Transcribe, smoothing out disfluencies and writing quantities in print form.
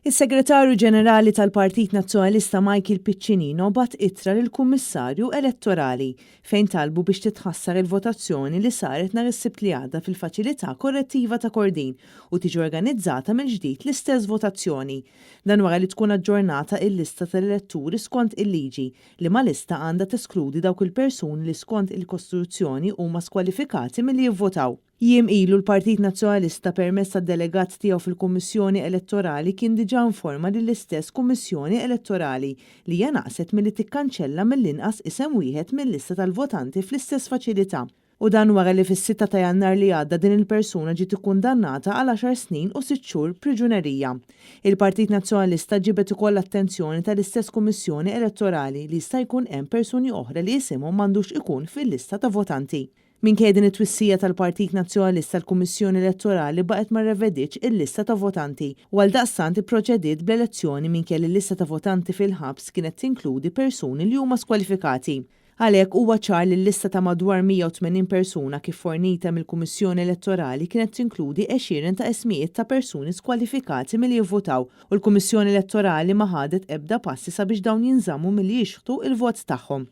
Is-Segretarju Ġenerali tal-Partit Nazzjonalista Michael Piccinino bat ittra lill-Kummissarju Elettorali fejn talbu biex titħassar il-votazzjoni li saret nhar is-Sibt li għadda fil-faċilità korrettiva ta' Kordin u tiġi organizzata mill-ġdid l-istess votazzjoni. Dan wara li tkun aġġornata il-lista tal-eletturi skont il-liġi li ma lista għandha teskludi dawk il-persuni li skont il-Kostituzzjoni huma skwalifikati milli jivvotaw. Jiem ilu l-Partit Nazzjonalista permezz tad-delegat tiegħu fil-Kummissjoni Elettorali kien diġà informa lill-istess Kummissjoni Elettorali li hija naqset milli tikkanċella mill-inqas isem wieħed mill-lista tal-votanti fl-istess faċilità. U dan wara li fis-6 ta' Jannar li għadda din il-persuna ġiet ikkundannata għal 10 snin u 6 xhur priġunerija. Il-Partit Nazzjonalista ġibet ukoll l-attenzjoni tal-istess Kummissjoni Elettorali li jista' jkun hemm persuni oħra li isimhom m'għandux ikun fil-lista ta' votanti. Minkejja din it-twissija tal-Partit Nazzjonalista l-Kummissjoni Elettorali baqgħet ma rreveditx il-lista ta' votanti u għaldaqstant ipproċediet bl-elezzjoni minkejja li l-lista ta' votanti fil-ħabs kienet tinkludi persuni li huma skwalifikati. Għalhekk huwa ċar li l-lista ta' madwar 180 persuna kif fornita mill-Kummissjoni Elettorali kienet tinkludi 20 ta' ismijiet ta' persuni skwalifikati milli jivvotaw u l-Kummissjoni Elettorali ma ħadet ebda passi sabiex dawn jinżammu milli jixħtu il-vot tagħhom.